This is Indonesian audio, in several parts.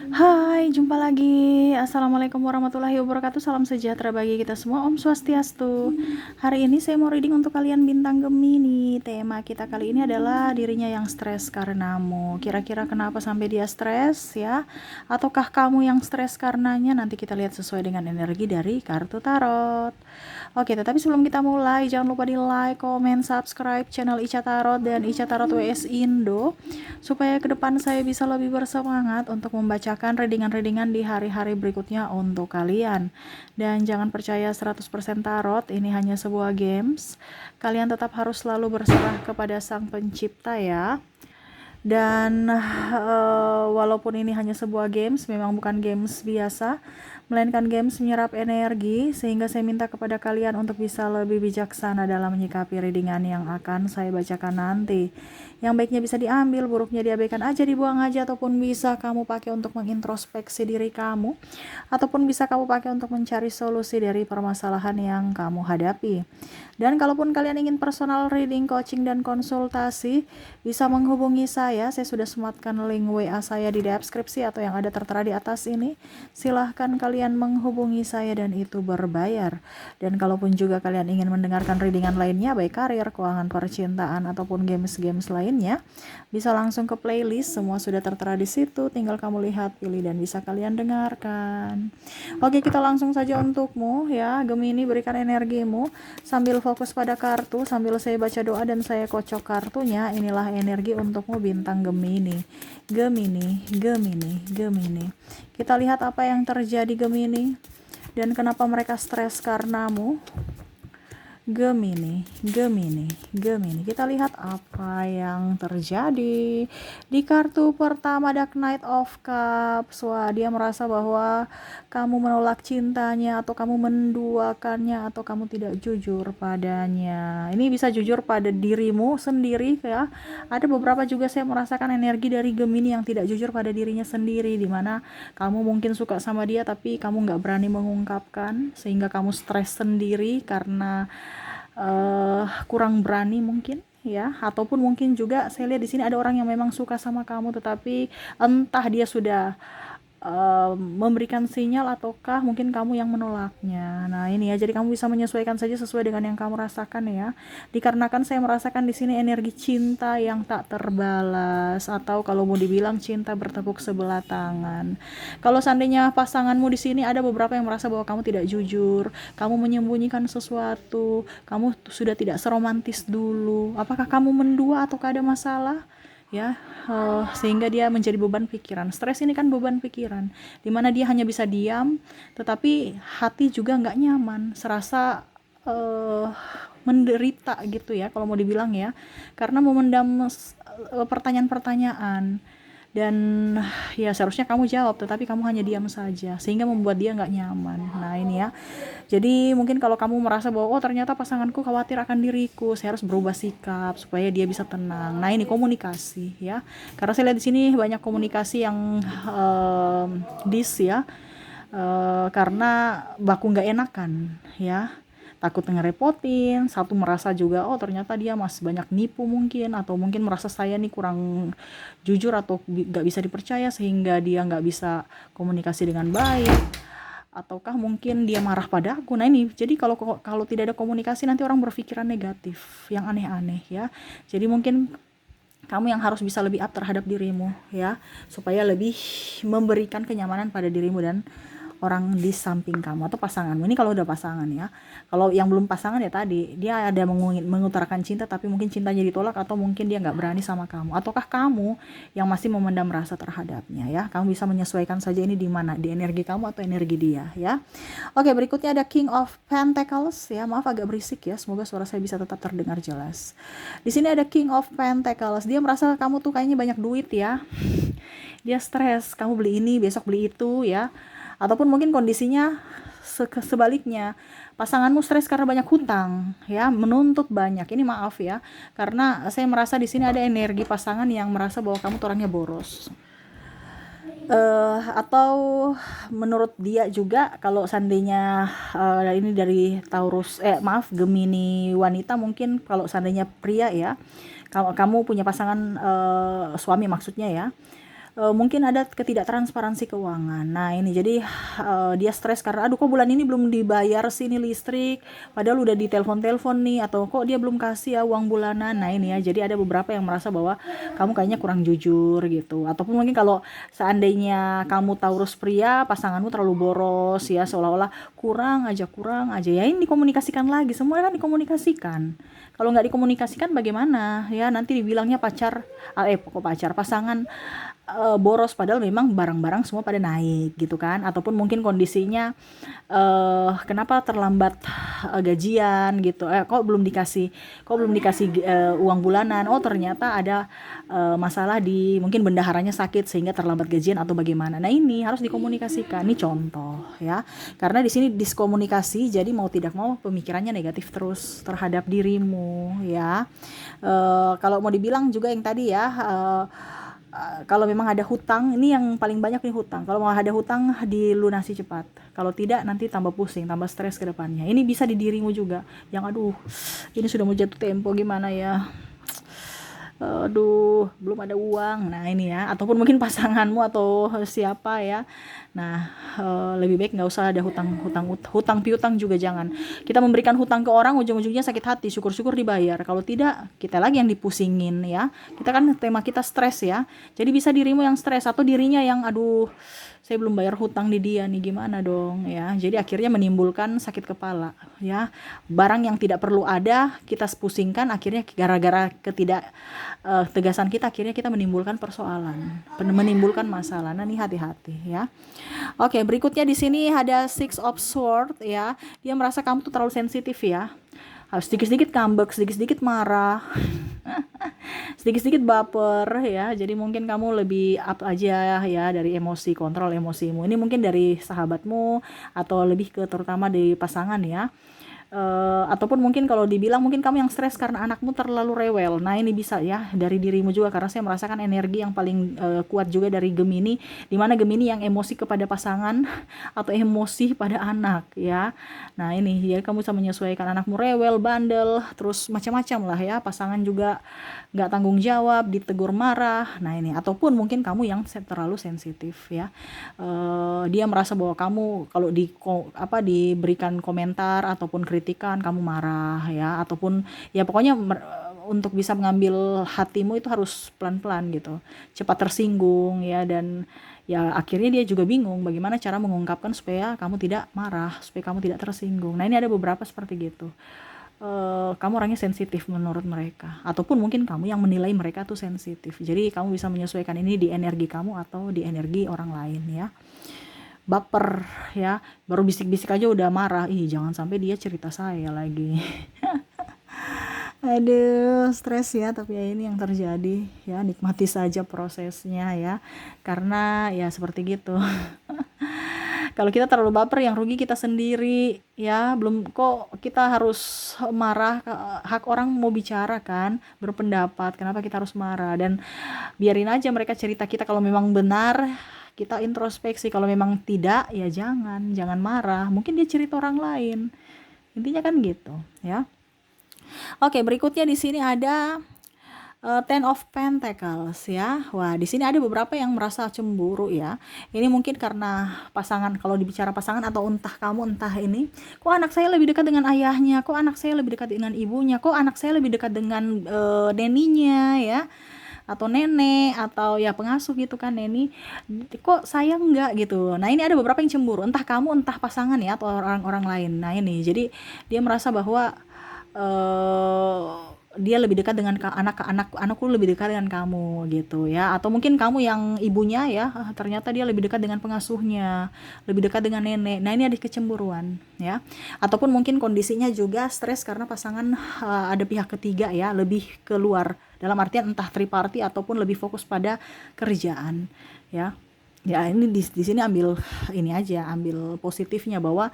Hai, jumpa lagi. Assalamualaikum warahmatullahi wabarakatuh. Salam sejahtera bagi kita semua. Om Swastiastu. Hari ini saya mau reading untuk kalian bintang Gemini. Tema kita kali ini adalah dirinya yang stres karenamu. Kira-kira kenapa sampai dia stres ya? Ataukah kamu yang stres karenanya? Nanti kita lihat sesuai dengan energi dari kartu tarot. Oke, tetapi sebelum kita mulai, jangan lupa di like, comment, subscribe channel Ica Tarot dan Ica Tarot WS Indo, supaya ke depan saya bisa lebih bersemangat untuk membacakan readingan-readingan di hari-hari berikutnya untuk kalian. Dan jangan percaya 100% tarot, ini hanya sebuah games. Kalian tetap harus selalu berserah kepada Sang Pencipta ya. Dan walaupun ini hanya sebuah games, memang bukan games biasa, melainkan games menyerap energi, sehingga saya minta kepada kalian untuk bisa lebih bijaksana dalam menyikapi readingan yang akan saya bacakan nanti. Yang baiknya bisa diambil, buruknya diabaikan aja, dibuang aja, ataupun bisa kamu pakai untuk mengintrospeksi diri kamu, ataupun bisa kamu pakai untuk mencari solusi dari permasalahan yang kamu hadapi. Dan kalaupun kalian ingin personal reading, coaching, dan konsultasi, bisa menghubungi saya sudah sematkan link WA saya di deskripsi atau yang ada tertera di atas ini. Silahkan kalian menghubungi saya dan itu berbayar. Dan kalaupun juga kalian ingin mendengarkan readingan lainnya, baik karir, keuangan, percintaan, ataupun games-games lainnya, bisa langsung ke playlist, semua sudah tertera di situ, tinggal kamu lihat, pilih, dan bisa kalian dengarkan. Oke, kita langsung saja untukmu ya, Gemini, berikan energimu sambil fokus pada kartu, sambil saya baca doa dan saya kocok kartunya. Inilah energi untukmu bintang Gemini. Gemini, Gemini, Gemini. Kita lihat apa yang terjadi Gemini dan kenapa mereka stres karenamu. Gemini, Gemini, Gemini. Kita lihat apa yang terjadi. Di kartu pertama ada Knight of Cups. Wah, dia merasa bahwa kamu menolak cintanya, atau kamu menduakannya, atau kamu tidak jujur padanya. Ini bisa jujur pada dirimu sendiri ya. Ada beberapa juga saya merasakan energi dari Gemini yang tidak jujur pada dirinya sendiri, dimana kamu mungkin suka sama dia tapi kamu nggak berani mengungkapkan, sehingga kamu stres sendiri karena kurang berani mungkin ya. Ataupun mungkin juga saya lihat di sini ada orang yang memang suka sama kamu, tetapi entah dia sudah memberikan sinyal ataukah mungkin kamu yang menolaknya. Nah, ini ya, jadi kamu bisa menyesuaikan saja sesuai dengan yang kamu rasakan ya. Dikarenakan saya merasakan di sini energi cinta yang tak terbalas, atau kalau mau dibilang cinta bertepuk sebelah tangan. Kalau seandainya pasanganmu di sini ada beberapa yang merasa bahwa kamu tidak jujur, kamu menyembunyikan sesuatu, kamu sudah tidak seromantis dulu. Apakah kamu mendua ataukah ada masalah? Ya, sehingga dia menjadi beban pikiran. Stres ini kan beban pikiran, dimana dia hanya bisa diam, tetapi hati juga nggak nyaman, serasa menderita gitu ya, kalau mau dibilang ya, karena memendam pertanyaan-pertanyaan. Dan ya seharusnya kamu jawab, tetapi kamu hanya diam saja, sehingga membuat dia nggak nyaman. Nah, ini ya, jadi mungkin kalau kamu merasa bahwa oh ternyata pasanganku khawatir akan diriku, saya harus berubah sikap supaya dia bisa tenang. Nah, ini komunikasi ya, karena saya lihat di sini banyak komunikasi yang ya, karena baku nggak enakan ya, takut ngerepotin, satu merasa juga oh ternyata dia masih banyak nipu mungkin, atau mungkin merasa saya nih kurang jujur atau nggak bisa dipercaya sehingga dia nggak bisa komunikasi dengan baik, ataukah mungkin dia marah padaku. Nah, ini jadi kalau kalau tidak ada komunikasi, nanti orang berpikiran negatif yang aneh-aneh ya. Jadi mungkin kamu yang harus bisa lebih up terhadap dirimu ya, supaya lebih memberikan kenyamanan pada dirimu dan orang di samping kamu atau pasanganmu. Ini kalau udah pasangan ya. Kalau yang belum pasangan ya tadi, dia ada mengutarakan cinta tapi mungkin cintanya ditolak, atau mungkin dia nggak berani sama kamu, ataukah kamu yang masih memendam rasa terhadapnya ya. Kamu bisa menyesuaikan saja ini di mana, di energi kamu atau energi dia ya. Oke, berikutnya ada King of Pentacles ya. Maaf agak berisik ya, semoga suara saya bisa tetap terdengar jelas. Di sini ada King of Pentacles. Dia merasa kamu tuh kayaknya banyak duit ya. Dia stres, kamu beli ini, besok beli itu ya. Ataupun mungkin kondisinya sebaliknya, pasanganmu stres karena banyak hutang ya, menuntut banyak. Ini maaf ya, karena saya merasa di sini ada energi pasangan yang merasa bahwa kamu orangnya boros. Atau menurut dia juga, kalau seandainya ini dari Taurus, Gemini wanita, mungkin kalau seandainya pria ya, kalau kamu punya pasangan suami maksudnya ya, mungkin ada ketidaktransparansi keuangan. Nah ini jadi dia stres karena aduh kok bulan ini belum dibayar sih nih listrik, padahal udah ditelepon-telepon nih, atau kok dia belum kasih ya uang bulanan. Nah ini ya, jadi ada beberapa yang merasa bahwa kamu kayaknya kurang jujur gitu. Ataupun mungkin kalau seandainya kamu Taurus pria, pasanganmu terlalu boros ya, seolah-olah kurang aja ya, ini dikomunikasikan lagi, semua kan dikomunikasikan. Kalau nggak dikomunikasikan bagaimana ya, nanti dibilangnya pasangan boros, padahal memang barang-barang semua pada naik gitu kan. Ataupun mungkin kondisinya kenapa terlambat gajian gitu, kok belum dikasih uang bulanan, oh ternyata ada masalah di mungkin bendaharanya sakit sehingga terlambat gajian atau bagaimana. Nah ini harus dikomunikasikan, ini contoh ya, karena di sini diskomunikasi, jadi mau tidak mau pemikirannya negatif terus terhadap dirimu ya. Kalau mau dibilang juga yang tadi ya, kalau memang ada hutang, ini yang paling banyak nih hutang. Kalau mau ada hutang dilunasi cepat. Kalau tidak nanti tambah pusing, tambah stres ke depannya. Ini bisa di dirimu juga. Yang aduh, ini sudah mau jatuh tempo gimana ya? Aduh, belum ada uang. Nah ini ya, ataupun mungkin pasanganmu atau siapa ya. Nah lebih baik nggak usah ada hutang piutang juga jangan. Kita memberikan hutang ke orang ujung-ujungnya sakit hati, syukur-syukur dibayar. Kalau tidak, kita lagi yang dipusingin ya. Kita kan tema kita stres ya. Jadi bisa dirimu yang stres atau dirinya yang aduh, saya belum bayar hutang di dia nih, gimana dong ya. Jadi akhirnya menimbulkan sakit kepala ya. Barang yang tidak perlu ada kita pusingkan, akhirnya gara-gara tegasan kita, akhirnya kita menimbulkan persoalan, menimbulkan masalah. Nah, ini hati-hati ya. Oke, berikutnya di sini ada Six of Swords ya. Dia merasa kamu tuh terlalu sensitif ya. Harus sedikit-sedikit ngambek, sedikit-sedikit marah. Sedikit-sedikit baper ya. Jadi mungkin kamu lebih up aja ya dari emosi, kontrol emosimu. Ini mungkin dari sahabatmu atau lebih ke terutama dari pasangan ya. Ataupun mungkin kalau dibilang mungkin kamu yang stres karena anakmu terlalu rewel. Nah ini bisa ya dari dirimu juga, karena saya merasakan energi yang paling kuat juga dari Gemini, dimana Gemini yang emosi kepada pasangan atau emosi pada anak ya. Nah ini ya, kamu bisa menyesuaikan, anakmu rewel, bandel, terus macam-macam lah ya. Pasangan juga nggak tanggung jawab, ditegur marah. Nah ini, ataupun mungkin kamu yang terlalu sensitif ya. Dia merasa bahwa kamu kalau diberikan komentar ataupun kritikan kamu marah ya, ataupun ya pokoknya untuk bisa mengambil hatimu itu harus pelan-pelan gitu, cepat tersinggung ya. Dan ya akhirnya dia juga bingung bagaimana cara mengungkapkan supaya kamu tidak marah, supaya kamu tidak tersinggung. Nah ini ada beberapa seperti gitu. Kamu orangnya sensitif menurut mereka, ataupun mungkin kamu yang menilai mereka tuh sensitif. Jadi kamu bisa menyesuaikan ini di energi kamu atau di energi orang lain ya. Baper ya, baru bisik-bisik aja udah marah, jangan sampai dia cerita saya lagi. Aduh, stres ya, tapi ya ini yang terjadi ya, nikmati saja prosesnya ya, karena ya seperti gitu. Kalau kita terlalu baper, yang rugi kita sendiri ya. Belum kok kita harus marah, hak orang mau bicara kan, berpendapat, kenapa kita harus marah? Dan biarin aja mereka cerita, kita kalau memang benar kita introspeksi, kalau memang tidak ya jangan marah, mungkin dia cerita orang lain, intinya kan gitu ya. Oke, berikutnya di sini ada Ten of Pentacles ya. Wah, di sini ada beberapa yang merasa cemburu ya. Ini mungkin karena pasangan, kalau dibicara pasangan atau entah kamu entah ini, kok anak saya lebih dekat dengan ayahnya, kok anak saya lebih dekat dengan ibunya, kok anak saya lebih dekat dengan neninya ya, atau nenek, atau ya pengasuh gitu kan, neni, kok saya enggak gitu. Nah ini ada beberapa yang cemburu, entah kamu entah pasangan ya, atau orang-orang lain. Nah ini jadi dia merasa bahwa dia lebih dekat dengan anakku lebih dekat dengan kamu gitu ya. Atau mungkin kamu yang ibunya ya, ternyata dia lebih dekat dengan pengasuhnya, lebih dekat dengan nenek. Nah ini ada kecemburuan ya. Ataupun mungkin kondisinya juga stres karena pasangan ada pihak ketiga ya, lebih keluar, dalam artian entah triparty ataupun lebih fokus pada kerjaan ya. Ya ini di sini ambil ini aja, ambil positifnya bahwa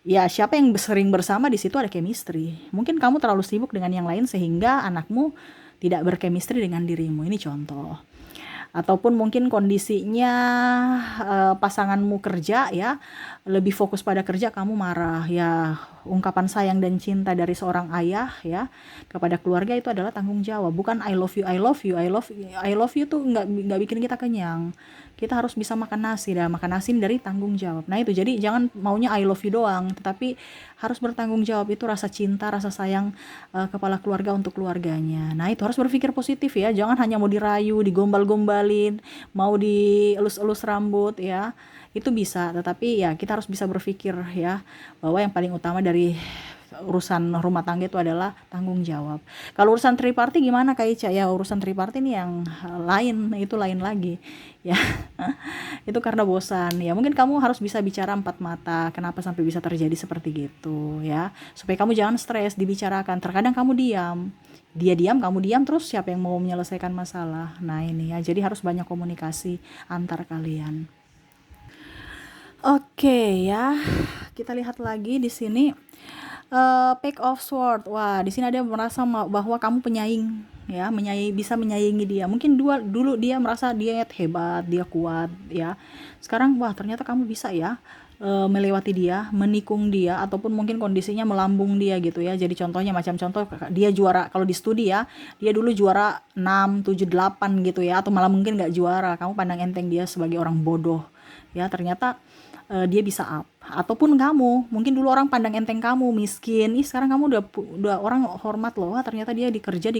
ya siapa yang sering bersama di situ ada chemistry. Mungkin kamu terlalu sibuk dengan yang lain sehingga anakmu tidak berchemistry dengan dirimu. Ini contoh. ataupun mungkin kondisinya pasanganmu kerja ya, lebih fokus pada kerja, kamu marah ya. Ungkapan sayang dan cinta dari seorang ayah ya kepada keluarga itu adalah tanggung jawab, bukan I love you, I love you, I love you tuh nggak bikin kita kenyang. Kita harus bisa makan nasi, dan makan nasi dari tanggung jawab. Nah itu, jadi jangan maunya I love you doang, tetapi harus bertanggung jawab, itu rasa cinta, rasa sayang kepala keluarga untuk keluarganya. Nah itu harus berpikir positif ya, jangan hanya mau dirayu, digombal-gombalin, mau dielus-elus rambut ya, itu bisa, tetapi ya kita harus bisa berpikir ya, bahwa yang paling utama dari urusan rumah tangga itu adalah tanggung jawab. Kalau urusan triparty gimana Kak Ica? Ya urusan triparty ini yang lain, itu lain lagi ya. Itu karena bosan ya, mungkin kamu harus bisa bicara empat mata, kenapa sampai bisa terjadi seperti gitu ya, supaya kamu jangan stres, dibicarakan. Terkadang kamu diam, dia diam, kamu diam, terus siapa yang mau menyelesaikan masalah? Nah ini ya, jadi harus banyak komunikasi antar kalian. Oke ya, kita lihat lagi di sini. Pack of sword. Wah, di sini ada merasa bahwa kamu penyaing ya, bisa menyaingi dia. Mungkin dulu dia merasa dia hebat, dia kuat ya. Sekarang wah, ternyata kamu bisa ya melewati dia, menikung dia, ataupun mungkin kondisinya melambung dia gitu ya. Jadi contohnya, macam contoh dia juara kalau di studi ya, dia dulu juara 6, 7, 8 gitu ya, atau malah mungkin nggak juara. Kamu pandang enteng dia sebagai orang bodoh ya, ternyata dia bisa up. Ataupun kamu, mungkin dulu orang pandang enteng kamu miskin, sekarang kamu udah orang hormat loh, wah ternyata dia dikerja di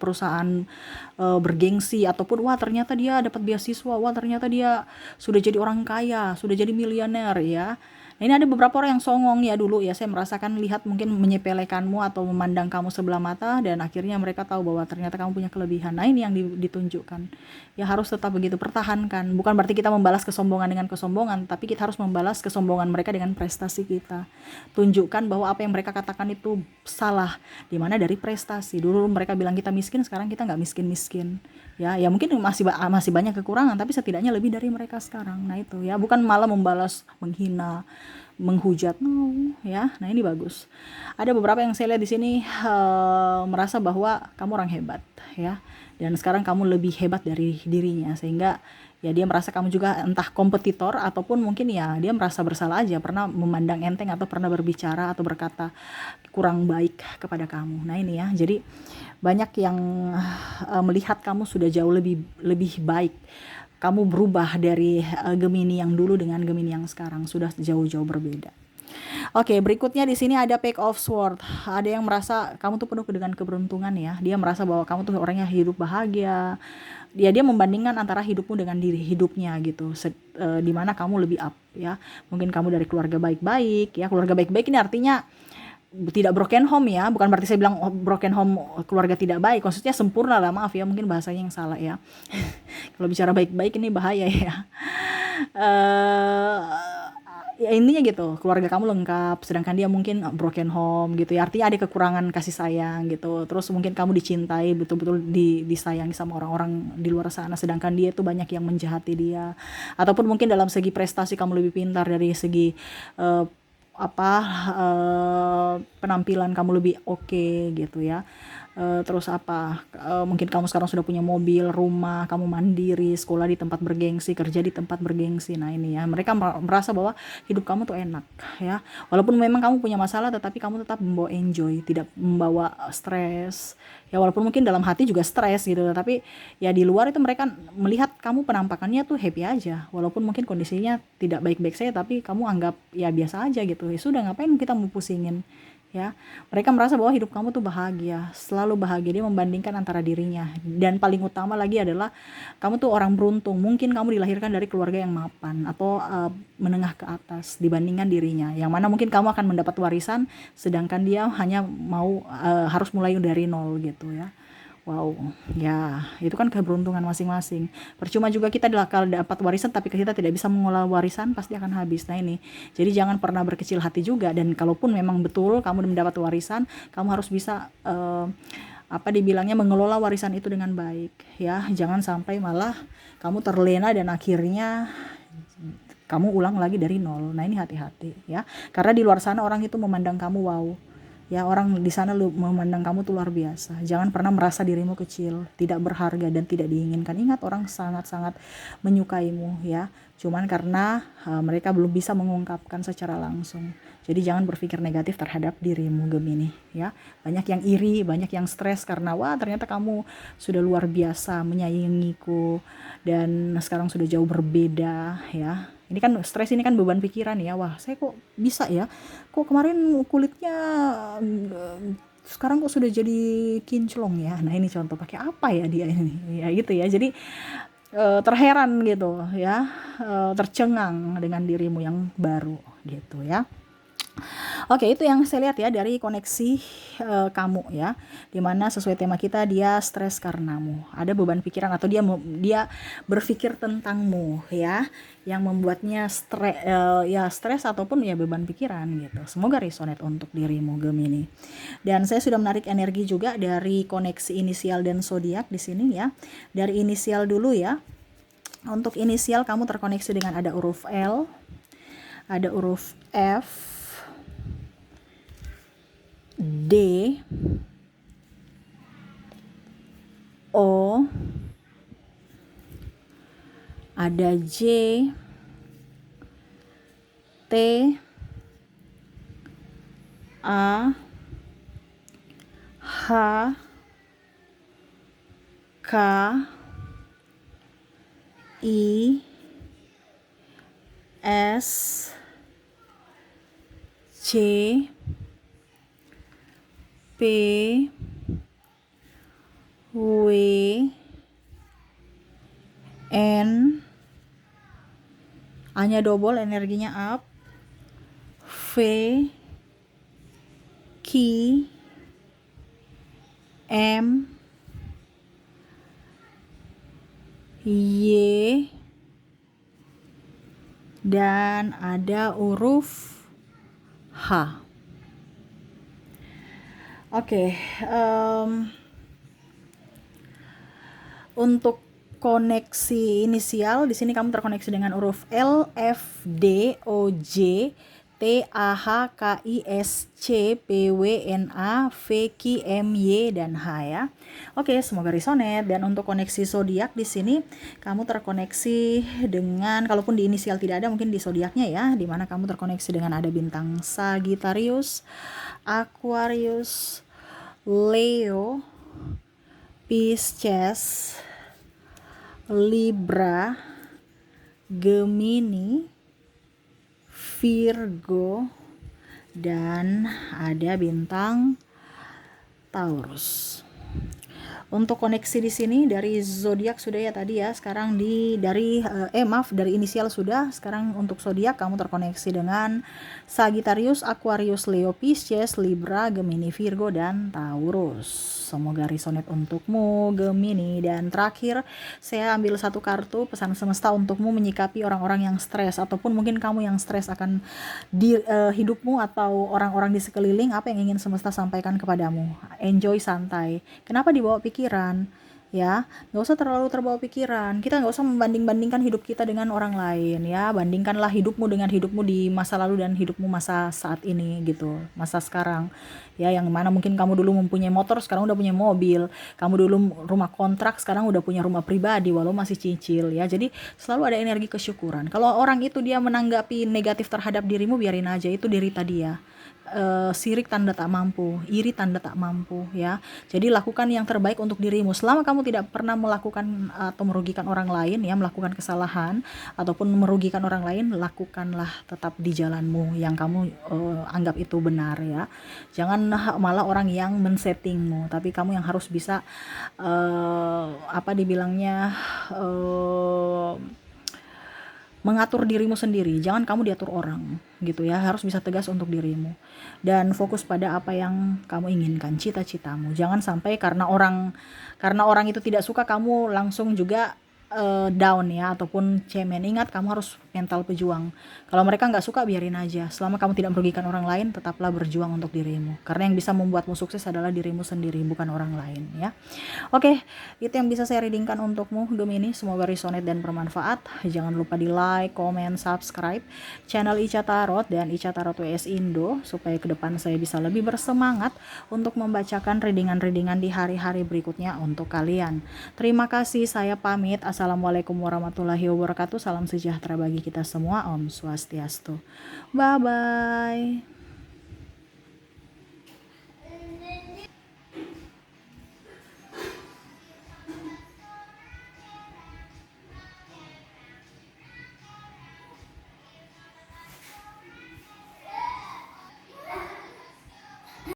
perusahaan bergengsi, ataupun wah ternyata dia dapat beasiswa, wah ternyata dia sudah jadi orang kaya, sudah jadi miliuner ya. Nah, ini ada beberapa orang yang songong ya dulu ya, saya merasakan, lihat mungkin menyepelekanmu atau memandang kamu sebelah mata, dan akhirnya mereka tahu bahwa ternyata kamu punya kelebihan. Nah ini yang ditunjukkan ya, harus tetap begitu, pertahankan. Bukan berarti kita membalas kesombongan dengan kesombongan, tapi kita harus membalas kesombongan mereka dengan prestasi kita. Tunjukkan bahwa apa yang mereka katakan itu salah, dimana dari prestasi. Dulu mereka bilang kita miskin, sekarang kita nggak miskin-miskin ya mungkin masih banyak kekurangan, tapi setidaknya lebih dari mereka sekarang. Nah itu ya, bukan malah membalas, menghina, menghujat, no ya. Nah ini bagus. Ada beberapa yang saya lihat di sini merasa bahwa kamu orang hebat ya, dan sekarang kamu lebih hebat dari dirinya, sehingga ya dia merasa kamu juga entah kompetitor, ataupun mungkin ya dia merasa bersalah aja, pernah memandang enteng atau pernah berbicara atau berkata kurang baik kepada kamu. Nah ini ya, jadi banyak yang melihat kamu sudah jauh lebih baik. Kamu berubah dari Gemini yang dulu dengan Gemini yang sekarang, sudah jauh-jauh berbeda. Oke, berikutnya di sini ada Pack of Sword. Ada yang merasa kamu tuh penuh dengan keberuntungan ya. Dia merasa bahwa kamu tuh orangnya hidup bahagia. Dia membandingkan antara hidupmu dengan diri hidupnya gitu. Dimana kamu lebih up ya. Mungkin kamu dari keluarga baik-baik ya. Keluarga baik-baik ini artinya tidak broken home ya, bukan berarti saya bilang broken home keluarga tidak baik, maksudnya sempurna lah, maaf ya, mungkin bahasanya yang salah ya. Kalau bicara baik-baik ini bahaya ya. Ya intinya gitu, keluarga kamu lengkap, sedangkan dia mungkin broken home gitu ya, artinya ada kekurangan kasih sayang gitu. Terus mungkin kamu dicintai, betul-betul disayangi sama orang-orang di luar sana, sedangkan dia tuh banyak yang menjahati dia. Ataupun mungkin dalam segi prestasi kamu lebih pintar, dari segi penampilan kamu lebih oke gitu ya. Terus mungkin kamu sekarang sudah punya mobil, rumah, kamu mandiri, sekolah di tempat bergengsi, kerja di tempat bergengsi. Nah ini ya, mereka merasa bahwa hidup kamu tuh enak ya, walaupun memang kamu punya masalah, tetapi kamu tetap membawa enjoy, tidak membawa stres ya. Walaupun mungkin dalam hati juga stres gitu, tapi ya di luar itu mereka melihat kamu penampakannya tuh happy aja, walaupun mungkin kondisinya tidak baik-baik saja, tapi kamu anggap ya biasa aja gitu. Ya sudah, ngapain kita mau pusingin ya. Mereka merasa bahwa hidup kamu tuh bahagia, selalu bahagia. Dia membandingkan antara dirinya, dan paling utama lagi adalah kamu tuh orang beruntung. Mungkin kamu dilahirkan dari keluarga yang mapan atau menengah ke atas dibandingkan dirinya, yang mana mungkin kamu akan mendapat warisan, sedangkan dia hanya harus mulai dari nol gitu ya. Wow, ya itu kan keberuntungan masing-masing. Percuma juga kita kalau dapat warisan tapi kita tidak bisa mengolah warisan, pasti akan habis. Nah ini, jadi jangan pernah berkecil hati juga. Dan kalaupun memang betul kamu mendapat warisan, kamu harus bisa dibilangnya mengelola warisan itu dengan baik ya. Jangan sampai malah kamu terlena dan akhirnya kamu ulang lagi dari nol. Nah ini hati-hati ya, karena di luar sana orang itu memandang kamu wow Ya, orang di sana lu memandang kamu tuh luar biasa. Jangan pernah merasa dirimu kecil, tidak berharga dan tidak diinginkan. Ingat, orang sangat-sangat menyukaimu ya. Cuman karena mereka belum bisa mengungkapkan secara langsung. Jadi jangan berpikir negatif terhadap dirimu, Gemini ya. Banyak yang iri, banyak yang stres karena wah ternyata kamu sudah luar biasa menyayangiku dan sekarang sudah jauh berbeda ya. Ini kan stres, ini kan beban pikiran ya. Wah, saya kok bisa ya? Kok kemarin kulitnya sekarang kok sudah jadi kinclong ya. Nah, ini contoh pakai apa ya dia ini? Ya gitu ya. Jadi terheran gitu ya, tercengang dengan dirimu yang baru gitu ya. Oke, itu yang saya lihat ya dari koneksi kamu ya, dimana sesuai tema kita dia stres karenamu, ada beban pikiran atau dia berpikir tentangmu ya, yang membuatnya stres ataupun ya beban pikiran gitu. Semoga resonate untuk dirimu, Gemini. Dan saya sudah menarik energi juga dari koneksi inisial dan zodiak di sini ya. Dari inisial dulu ya. Untuk inisial kamu terkoneksi dengan ada huruf L, ada huruf F, D, O, ada J, T, A, H, K, I, S, C, P, W, N, A-nya double energinya up, V, Q, M, Y, dan ada huruf H. Oke, untuk koneksi inisial di sini kamu terkoneksi dengan huruf L, F, D, O, J, T, A, H, K, I, S, C, P, W, N, A, V, Q, M, Y, dan H ya. Oke, semoga resonate. Dan untuk koneksi zodiak di sini kamu terkoneksi dengan, kalaupun di inisial tidak ada, mungkin di zodiaknya ya, dimana kamu terkoneksi dengan ada bintang Sagittarius, Aquarius, Leo, Pisces, Libra, Gemini, Virgo, dan ada bintang Taurus. Untuk koneksi di sini dari zodiak sudah ya tadi ya. Sekarang dari inisial sudah. Sekarang untuk zodiak kamu terkoneksi dengan Sagittarius, Aquarius, Leo, Pisces, Libra, Gemini, Virgo, dan Taurus. Semoga resonate untukmu, Gemini. Dan terakhir saya ambil satu kartu pesan semesta untukmu menyikapi orang-orang yang stres ataupun mungkin kamu yang stres akan hidupmu atau orang-orang di sekeliling. Apa yang ingin semesta sampaikan kepadamu? Enjoy, santai. Kenapa dibawa pikiran ya? Nggak usah terlalu terbawa pikiran. Kita nggak usah membanding-bandingkan hidup kita dengan orang lain ya. Bandingkanlah hidupmu dengan hidupmu di masa lalu dan hidupmu masa saat ini gitu, masa sekarang ya, yang mana mungkin kamu dulu mempunyai motor, sekarang udah punya mobil. Kamu dulu rumah kontrak, sekarang udah punya rumah pribadi walau masih cicil ya. Jadi selalu ada energi kesyukuran. Kalau orang itu dia menanggapi negatif terhadap dirimu, biarin aja, itu derita dia. Sirik tanda tak mampu, iri tanda tak mampu ya. Jadi lakukan yang terbaik untuk dirimu. Selama kamu tidak pernah melakukan atau merugikan orang lain ya, melakukan kesalahan ataupun merugikan orang lain, lakukanlah tetap di jalanmu yang kamu anggap itu benar ya. Jangan malah orang yang men-settingmu, tapi kamu yang harus bisa mengatur dirimu sendiri. Jangan kamu diatur orang gitu ya. Harus bisa tegas untuk dirimu dan fokus pada apa yang kamu inginkan, cita-citamu. Jangan sampai karena orang itu tidak suka kamu langsung juga down ya, ataupun cemen. Ingat, kamu harus mental pejuang. Kalau mereka nggak suka, biarin aja. Selama kamu tidak merugikan orang lain, tetaplah berjuang untuk dirimu. Karena yang bisa membuatmu sukses adalah dirimu sendiri, bukan orang lain ya. Oke, itu yang bisa saya readingkan untukmu Gemini. Semoga resonate dan bermanfaat. Jangan lupa di like, comment, subscribe channel Ica Tarot dan Ica Tarot WS Indo, supaya ke depan saya bisa lebih bersemangat untuk membacakan readingan-readingan di hari-hari berikutnya untuk kalian. Terima kasih, saya pamit. Assalamualaikum warahmatullahi wabarakatuh. Salam sejahtera bagi kita semua. Om Swastiastu. Bye-bye.